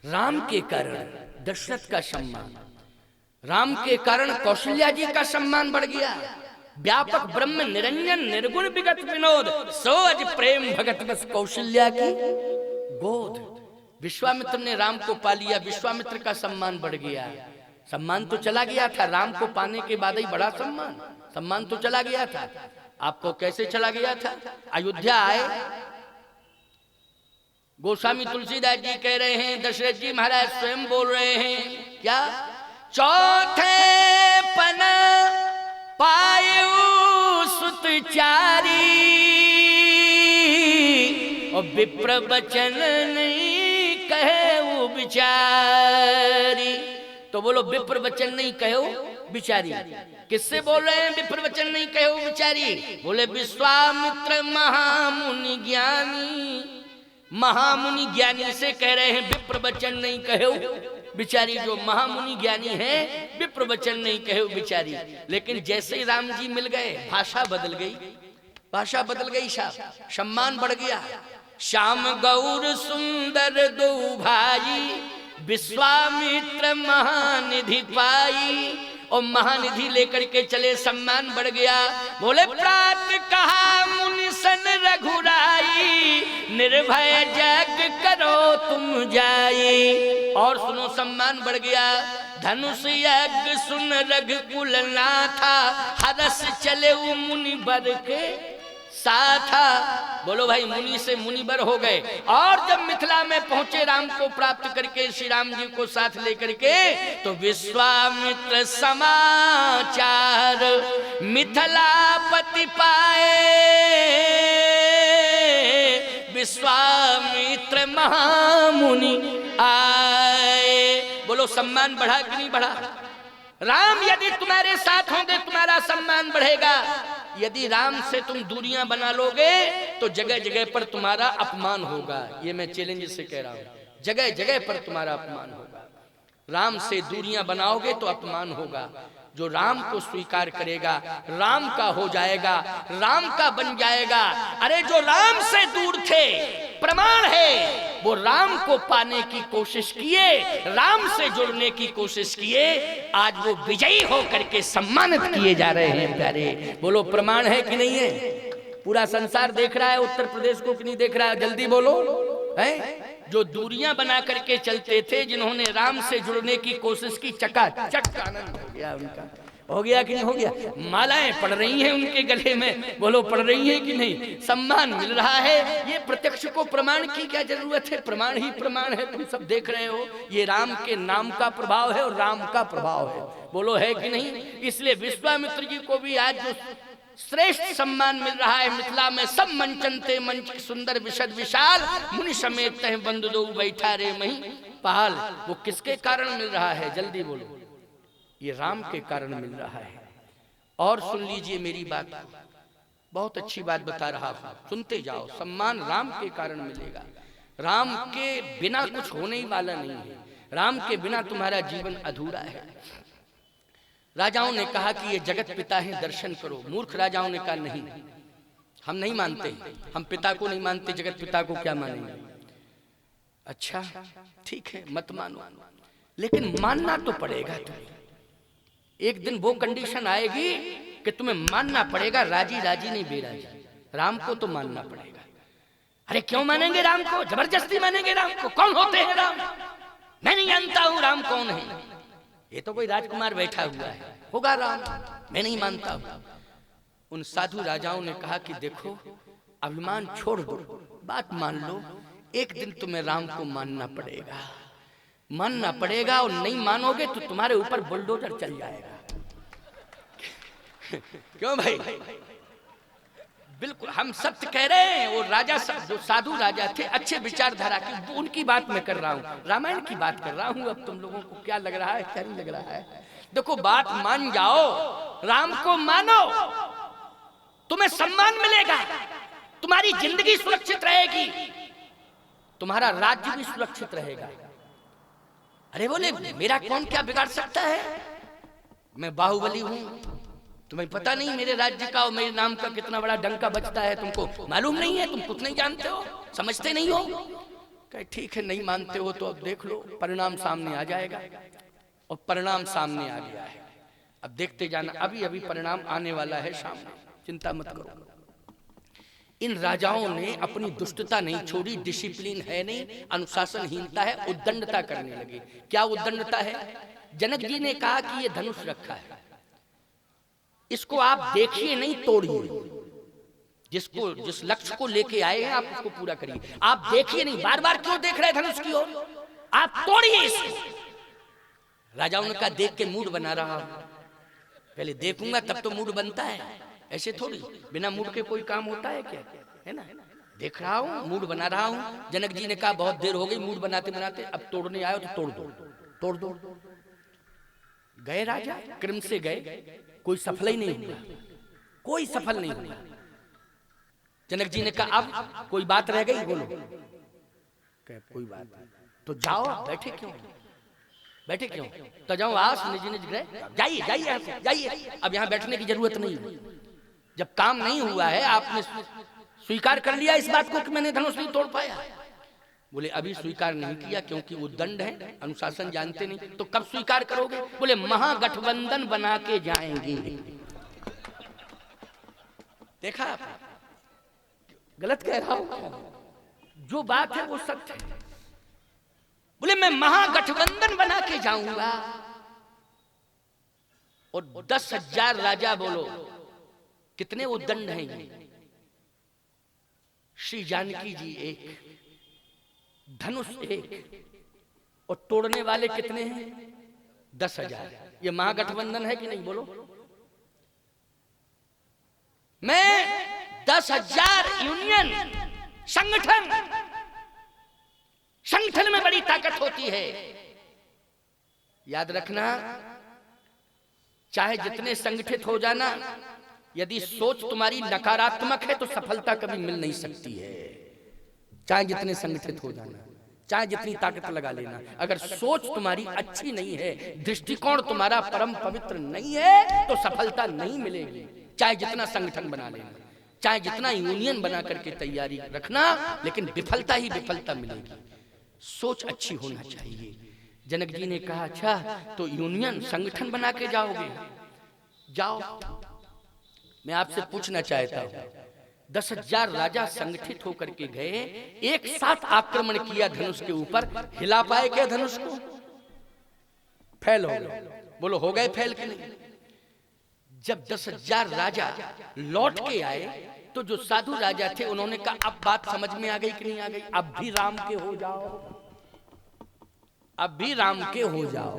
राम के कारण दशरथ का सम्मान, राम के कारण कौशल्या जी का सम्मान बढ़ गया। व्यापक ब्रह्म निरंजन निर्गुण विगत विनोद, सो अज प्रेम भगत बस कौशल्या की गोद। विश्वामित्र ने राम को पा लिया, विश्वामित्र का सम्मान बढ़ गया। सम्मान तो चला गया था, राम को पाने के बाद ही बड़ा सम्मान, सम्मान तो चला गया था। आपको कैसे चला गया था? अयोध्या आए, गोस्वामी तुलसीदास जी कह रहे हैं, दशरथ जी महाराज स्वयं बोल रहे हैं क्या? चौथे पन पायु सुत चारी, और विप्र बचन नहीं कहे बिचारी। तो बोलो विप्र वचन नहीं कहो बिचारी। किससे बोल रहे हैं विप्र वचन नहीं कहो बिचारी? बोले विश्वामित्र महामुनि ज्ञानी, महामुनि ज्ञानी से कह रहे हैं विप्र वचन नहीं कहो बिचारी। जो महामुनि ज्ञानी है विप्र वचन नहीं कहो बिचारी। लेकिन जैसे ही राम जी मिल गए भाषा बदल गई, भाषा बदल गई, साहब सम्मान बढ़ गया। श्याम गौर सुंदर दो भाई, विश्वामित्र महानिधि पाई। और महानिधि लेकर के चले, सम्मान बढ़ गया। बोले प्रात कहा मुनि सन रघुराई, निर्भय जग करो तुम जाई। और सुनो सम्मान बढ़ गया। धनुष यज्ञ सुन रघुकुल नाथा, हरस चले मुनि बर के साथा। बोलो भाई, मुनि से मुनिबर हो गए। और जब मिथिला में पहुंचे राम को प्राप्त करके, श्री राम जी को साथ लेकर के, तो विश्वामित्र समाचार मिथिलापति पाए, विश्वामित्र महामुनि आए। बोलो सम्मान बढ़ा कि नहीं बढ़ा? राम यदि तुम्हारे साथ होंगे तुम्हारा सम्मान बढ़ेगा। यदि राम से तुम दूरियां बना लोगे तो जगह जगह पर तुम्हारा अपमान होगा। ये मैं चैलेंज से कह रहा हूं, जगह जगह पर तुम्हारा अपमान होगा। राम से दूरियां बनाओगे तो अपमान होगा। जो राम को स्वीकार करेगा राम का हो जाएगा, राम का बन जाएगा। अरे जो राम से दूर थे, प्रमाण है वो राम को पाने की कोशिश किए, राम से जुड़ने की कोशिश किए, आज वो विजयी होकर के सम्मानित किए जा रहे हैं प्यारे। बोलो प्रमाण है कि नहीं है? पूरा संसार देख रहा है, उत्तर प्रदेश को कि नहीं देख रहा है? जल्दी बोलो। है जो दूरियां बना करके चलते थे, जिन्होंने राम से जुड़ने की कोशिश की, चकाचक आनंद हो गया उनका। हो गया कि नहीं हो गया? मालाएं पड़ रही हैं उनके गले में, बोलो पड़ रही हैं कि नहीं? सम्मान मिल रहा है। ये प्रत्यक्ष को प्रमाण की क्या जरूरत है? प्रमाण ही प्रमाण है, तुम सब देख रहे हो। ये राम के नाम का प्रभाव है और राम का प्रभाव है। बोलो है कि नहीं? इसलिए विश्वामित्र जी को भी आज जो श्रेष्ठ सम्मान मिल रहा है मिथिला में, सब मंचनते मंच सुंदर विशद विशाल, मुनि समेत तह बंधु दो बैठा रे मही पहाल। वो किसके कारण मिल रहा है? जल्दी बोलो। ये राम के कारण मिल रहा है। और सुन लीजिए मेरी बात, बहुत अच्छी बात बता रहा हूं, सुनते जाओ। सम्मान राम के कारण मिलेगा। राम के बिना कुछ होने ही वाला नहीं है। राम के बिना तुम्हारा जीवन अधूरा है। राजाओं ने कहा कि ये जगत पिता है, दर्शन करो। मूर्ख राजाओं ने कहा नहीं, हम नहीं मानते, हम पिता को नहीं मानते, जगत पिता को क्या मानेंगे? अच्छा ठीक है, मत मानो, लेकिन मानना तो पड़ेगा तुम्हें। एक दिन वो कंडीशन आएगी कि तुम्हें मानना पड़ेगा, राजी राजी नहीं बेराजी। राम को तो मानना पड़ेगा। अरे क्यों मानेंगे राम को? जबरदस्ती मानेंगे राम को? कौन होते हैं राम? मैं नहीं जानता हूं राम कौन है। ये तो कोई राजकुमार बैठा हुआ है, होगा राम, मैं नहीं मानता हूं। उन साधु राजाओं ने कहा कि देखो, अभिमान छोड़ दो, बात मान लो। एक दिन तुम्हें राम को मानना पड़ेगा, मानना पड़ेगा। और नहीं मानोगे तो तुम्हारे ऊपर बुलडोजर चल जाएगा। क्यों भाई? बिल्कुल हम सत्य कह रहे हैं। वो राजा, जो साधु राजा थे, अच्छे विचारधारा के, उनकी बात मैं कर रहा हूँ, रामायण की बात कर रहा हूँ। अब तुम लोगों को क्या लग रहा है, क्या नहीं लग रहा है? देखो, बात मान जाओ, राम को मानो, तुम्हें सम्मान मिलेगा, तुम्हारी जिंदगी सुरक्षित रहेगी, तुम्हारा राज्य भी सुरक्षित रहेगा। अरे बोले मेरा कौन क्या बिगाड़ सकता है? मैं बाहुबली हूं, तुम्हें पता नहीं मेरे राज्य का और मेरे नाम का कितना बड़ा डंका बजता है? तुमको मालूम नहीं है? तुम कुछ नहीं जानते हो, समझते नहीं हो। कहे ठीक है, नहीं मानते हो तो अब देख लो, परिणाम सामने आ जाएगा। और परिणाम सामने आ गया है, अब देखते जाना, अभी अभी परिणाम आने वाला है सामने, चिंता मत करो। इन राजाओं ने अपनी दुष्टता नहीं छोड़ी, डिसिप्लिन है नहीं, अनुशासनहीनता है, उद्दंडता करने लगे। क्या उद्दंडता है? जनक जी ने कहा कि ये धनुष रखा है, इसको आप देखिए नहीं, तोड़िए। जिस लक्ष्य को लेके आए हैं आप उसको पूरा करिए, आप देखिए नहीं। बार बार क्यों देख रहे हैं धनुष की ओर? आप तोड़िए इसको। राजाओं ने कहा देख के मूड बना रहा हूं, पहले देखूंगा तब तो मूड बनता है, ऐसे थोड़ी बिना मूड के कोई काम होता है क्या, है ना? देख रहा हूं, मूड बना रहा हूं। जनक जी ने कहा बहुत देर हो गई मूड बनाते बनाते, अब तोड़ने आए तो तोड़ दो, तोड़ दो। गए राजा, क्रम से गए, कोई सफल ही नहीं हुआ, कोई सफल नहीं हुआ। जनक जी ने कहा अब कोई बात रह गई, बोलो। कोई बात नहीं, तो जाओ, बैठे क्यों, बैठे क्यों? तो जाओ, आस निज निज गए, जाइए जाइए यहाँ से जाइए, अब यहाँ बैठने की जरूरत नहीं है। जब काम नहीं हुआ है, आपने स्वीकार कर लिया इस बात को कि मैंने धनुष नहीं तोड़ पाया। बोले अभी स्वीकार नहीं किया क्योंकि उद्दंड है, अनुशासन जानते नहीं, तो कब स्वीकार करोगे? बोले महागठबंधन बना के जाएंगे। देखा आपने, गलत कह रहा हूं, जो बात है वो सत्य है। बोले मैं महागठबंधन बना के जाऊंगा, और 10,000 राजा, बोलो कितने उद्दंड हैं ये? श्री जानकी जी एक, धनुष एक, और तोड़ने वाले कितने हैं? 10,000। ये महागठबंधन है कि नहीं, बोलो? मैं 10,000 यूनियन, संगठन, संगठन में बड़ी ताकत होती है। याद रखना, चाहे जितने संगठित हो जाना, यदि सोच तुम्हारी नकारात्मक है तो सफलता कभी मिल नहीं सकती है। चाहे जितने संगठित हो जाना, चाहे जितनी ताकत लगा लेना, अगर सोच तुम्हारी अच्छी नहीं है, दृष्टिकोण तुम्हारा परम पवित्र नहीं है, तो सफलता नहीं मिलेगी। चाहे जितना संगठन बना लेना, चाहे जितना यूनियन बना करके तैयारी रखना, लेकिन विफलता ही विफलता मिलेगी। सोच अच्छी होना चाहिए। जनक जी ने कहा अच्छा तो यूनियन, संगठन बना के जाओगे? जाओ। मैं आपसे पूछना चाहता हूं, 10,000 राजा संगठित होकर के गए, एक साथ आक्रमण किया धनुष के ऊपर, हिला पाए क्या धनुष को? फैल हो गए। बोलो हो गए फैल के नहीं? जब 10,000 राजा लौट के आए तो जो साधु राजा थे उन्होंने कहा अब बात समझ में आ गई कि नहीं आ गई? अब भी राम के हो जाओ, अब भी राम के हो जाओ,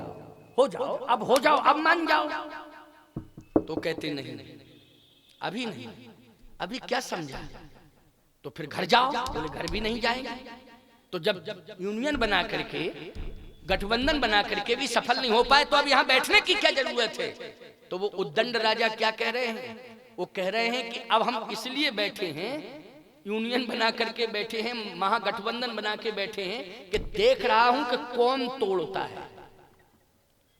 हो जाओ, अब हो जाओ, अब मान जाओ। तो कहते नहीं, अभी नहीं, अभी क्या समझा? तो फिर घर जाओ। बोले घर भी नहीं जाएंगे। तो जब यूनियन बना करके, गठबंधन बना करके भी सफल नहीं हो पाए, तो अब यहाँ बैठने की क्या जरूरत है? तो वो उद्दंड राजा क्या कह रहे हैं? वो कह रहे हैं कि अब हम इसलिए बैठे हैं, यूनियन बना करके बैठे हैं, महागठबंधन बना के बैठे हैं कि देख रहा हूं कि कौन तोड़ता है।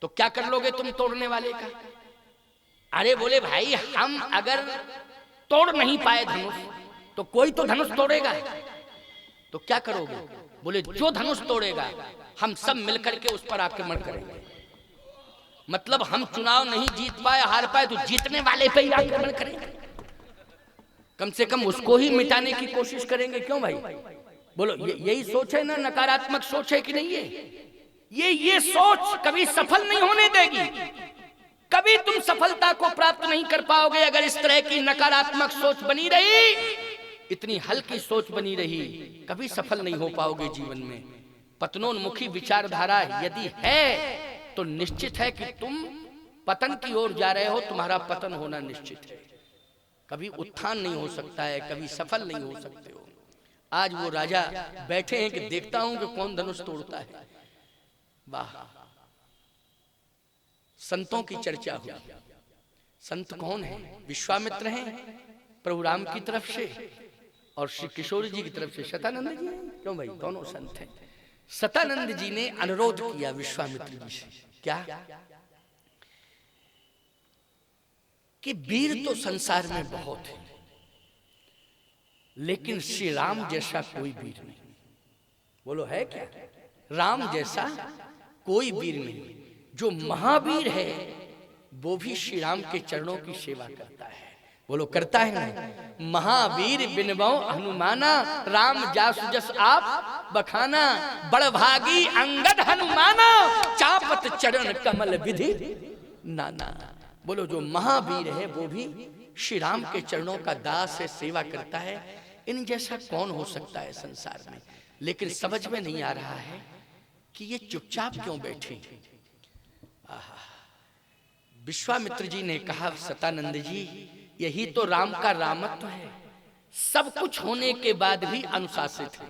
तो क्या कर लोगे तुम तोड़ने वाले का? अरे बोले भाई हम अगर तोड़ नहीं पाए धनुष, तो कोई तो धनुष तोड़ेगा, तो क्या करोगे? बोले जो धनुष तोड़ेगा हम सब मिलकर के उस पर आक्रमण करेंगे। मतलब हम चुनाव नहीं जीत पाए, हार पाए, तो जीतने वाले पे ही आक्रमण करेंगे, कम से कम उसको ही मिटाने की कोशिश करेंगे। क्यों भाई? बोलो यही सोच है ना, नकारात्मक सोच है कि नहीं? ये सोच कभी सफल नहीं होने देगी। कभी तुम सफलता को प्राप्त नहीं कर पाओगे अगर इस तरह की नकारात्मक सोच बनी रही, इतनी हल्की सोच बनी रही, कभी सफल नहीं हो पाओगे जीवन में। पतनोन्मुखी विचारधारा यदि है तो निश्चित है कि तुम पतन की ओर जा रहे हो, तुम्हारा पतन होना निश्चित है। कभी उत्थान नहीं हो सकता है, कभी सफल नहीं हो सकते हो। आज वो राजा बैठे हैं कि देखता हूं कि कौन धनुष तोड़ता है। वाह, संतों की चर्चा हुई। संत कौन है? विश्वामित्र हैं प्रभु राम की तरफ से, और श्री किशोर जी की तरफ से शतानंद जी हैं। क्यों भाई? दोनों संत हैं। शतानंद जी ने अनुरोध किया विश्वामित्र जी से, क्या कि वीर तो संसार में बहुत है, लेकिन श्री राम जैसा कोई वीर नहीं। बोलो है क्या? राम जैसा कोई वीर नहीं। जो महावीर है वो भी श्री राम के चरणों की सेवा करता है। बोलो करता है ना? महावीर बिनबो हनुमाना, राम जासु जस आप बखाना, बड़भागी अंगद हनुमाना, चापत चरण कमल विधि नाना। बोलो जो महावीर है वो भी श्री राम के चरणों का दास है, सेवा करता है। इन जैसा कौन हो सकता है संसार में? लेकिन समझ में नहीं आ रहा है कि ये चुपचाप क्यों बैठे। विश्वामित्र जी ने कहा, सतानंद जी यही तो राम का रामत्व है। सब कुछ होने के बाद भी अनुशासित है।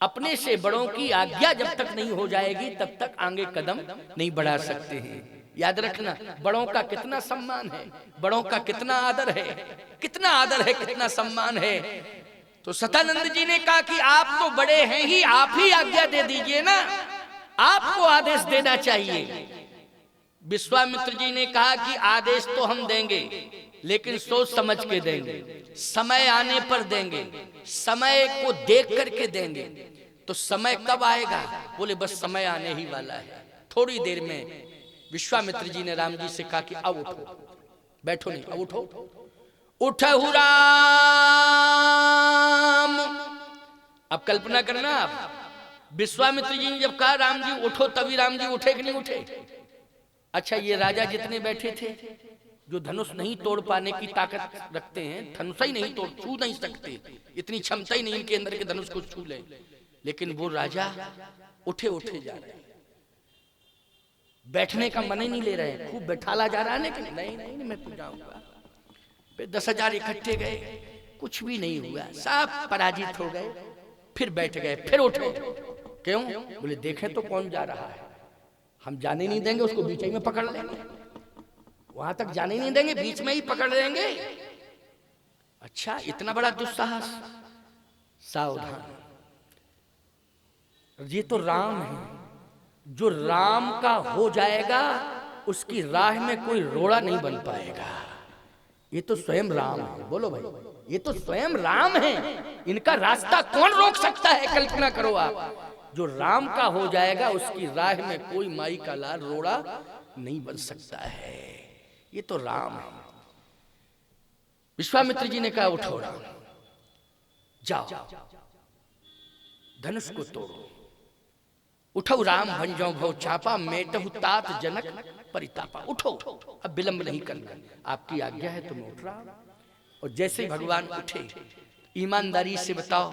अपने से बड़ों की आज्ञा जब तक नहीं हो जाएगी तब तक आगे कदम नहीं बढ़ा सकते हैं। याद रखना, बड़ों का कितना सम्मान है, बड़ों का कितना आदर है, कितना आदर है, कितना सम्मान है। तो सतानंद जी ने कहा कि आप तो बड़े हैं ही, आप ही आज्ञा दे दीजिए ना, आपको आदेश देना चाहिए। विश्वामित्र जी ने कहा कि आदेश तो हम देंगे लेकिन सोच समझ के देंगे, समय आने पर देंगे, समय को देख करके देंगे। तो समय कब आएगा? बोले बस समय आने ही वाला है, थोड़ी देर में। विश्वामित्र जी ने राम जी से कहा कि अब उठो, बैठो नहीं, अब उठो। उठहु राम। अब कल्पना करना आप, विश्वामित्र जी ने जब कहा राम जी उठो, तभी राम जी उठे कि नहीं उठे? अच्छा, ये राजा जितने बैठे थे जो धनुष नहीं तोड़ पाने की ताकत रखते हैं, धनुष ही नहीं तोड़, छू नहीं सकते, इतनी क्षमता ही नहीं इनके अंदर के धनुष को छू ले, लेकिन वो राजा उठे उठे जा रहे हैं, बैठने का मन ही नहीं ले रहे हैं। खूब बैठाला जा रहा है लेकिन नहीं नहीं, नहीं मैं पूछ जाऊंगा। फिर 10,000 इकट्ठे गए, कुछ भी नहीं हुआ, सब पराजित हो गए। फिर बैठ गए, फिर उठे। क्यों? बोले देखें तो कौन जा रहा है, हम जाने नहीं देंगे, उसको बीच में पकड़ लेंगे, वहां तक जाने नहीं देंगे, बीच में ही पकड़ लेंगे। अच्छा, इतना बड़ा दुस्साहस। सावधान, ये तो राम है, जो राम का हो जाएगा उसकी राह में कोई रोड़ा नहीं बन पाएगा। ये तो स्वयं राम है। बोलो भाई, ये तो स्वयं राम है, इनका रास्ता कौन रोक सकता है? कल्पना करो आप, जो राम का हो जाएगा उसकी राह में कोई माई का लाल रोड़ा नहीं बन सकता है। ये तो राम है। विश्वामित्र जी ने कहा उठो राम, जाओ धनुष को तोड़ो। उठो राम भंजो भव चापा, मेटहु तात जनक परितापा। उठो, अब विलंब नहीं करना, आपकी आज्ञा है तो मैं उठ रहा हूं। और जैसे ही भगवान उठे, ईमानदारी से बताओ,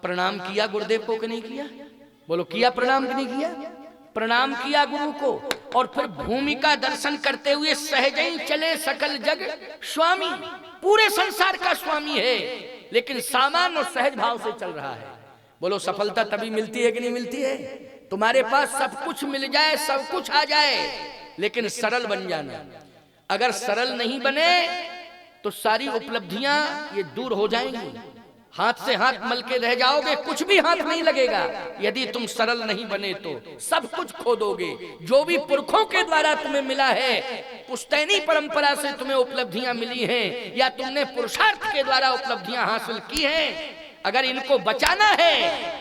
प्रणाम किया गुरुदेव को कि नहीं किया? बोलो किया प्रणाम कि नहीं किया? प्रणाम किया गुरु को। और फिर भूमि का दर्शन करते हुए सहज ही चले सकल जग स्वामी। पूरे संसार का स्वामी है, लेकिन सामान्य और सहज भाव से चल रहा है। बोलो सफलता तभी मिलती है कि नहीं मिलती है? तुम्हारे पास सब कुछ मिल जाए, सब कुछ आ जाए, लेकिन सरल बन जाना। अगर सरल नहीं बने तो सारी उपलब्धियां ये दूर हो जाएंगी, हाथ से हाथ मल के रह जाओगे, कुछ भी हाथ नहीं लगेगा। यदि तुम सरल नहीं बने तो सब कुछ खो दोगे। जो भी पुरखों के द्वारा तुम्हें मिला है, पुश्तैनी परंपरा से तुम्हें उपलब्धियां मिली हैं, या तुमने पुरुषार्थ के द्वारा उपलब्धियां हासिल की हैं, अगर इनको बचाना है,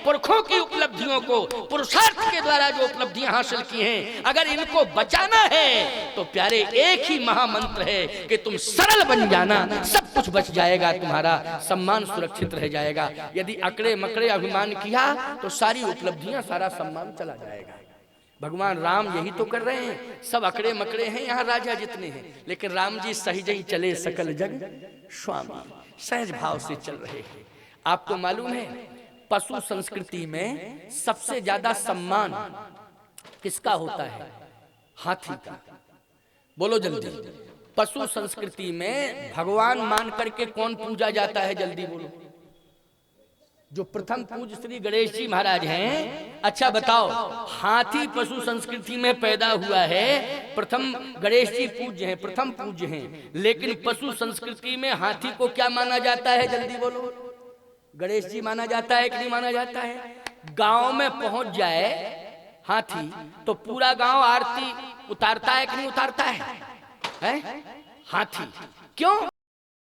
पुरखों की उपलब्धियों को, पुरुषार्थ के द्वारा जो उपलब्धियां हासिल की हैं, अगर इनको बचाना है तो प्यारे एक ही महामंत्र है कि तुम सरल बन जाना, सब कुछ बच जाएगा, तुम्हारा सम्मान सुरक्षित रह जाएगा। यदि अकड़े मकड़े अभिमान किया तो सारी उपलब्धियां, सारा सम्मान चला जाएगा। भगवान राम यही तो कर रहे हैं। सब अकड़े मकड़े हैं यहाँ राजा जितने हैं, लेकिन राम जी सहज ही चले सकल जग स्वामी, सहज भाव से चल रहे हैं। आपको मालूम है, पशु संस्कृति में सबसे ज्यादा सम्मान किसका होता है? हाथी का। बोलो जल्दी, पशु संस्कृति में भगवान मान करके कौन पूजा जाता है? जल्दी बोलो। जो प्रथम पूज्य श्री गणेश जी महाराज हैं। अच्छा बताओ, हाथी पशु संस्कृति में पैदा हुआ है, प्रथम गणेश जी पूज्य हैं, प्रथम पूज्य हैं, लेकिन पशु संस्कृति में हाथी को क्या माना जाता है? जल्दी बोलो। गणेश जी माना जाता है कि नहीं माना जाता है? गांव में पहुंच जाए हाथी तो पूरा गांव आरती उतारता है कि नहीं उतारता है? हाथी क्यों?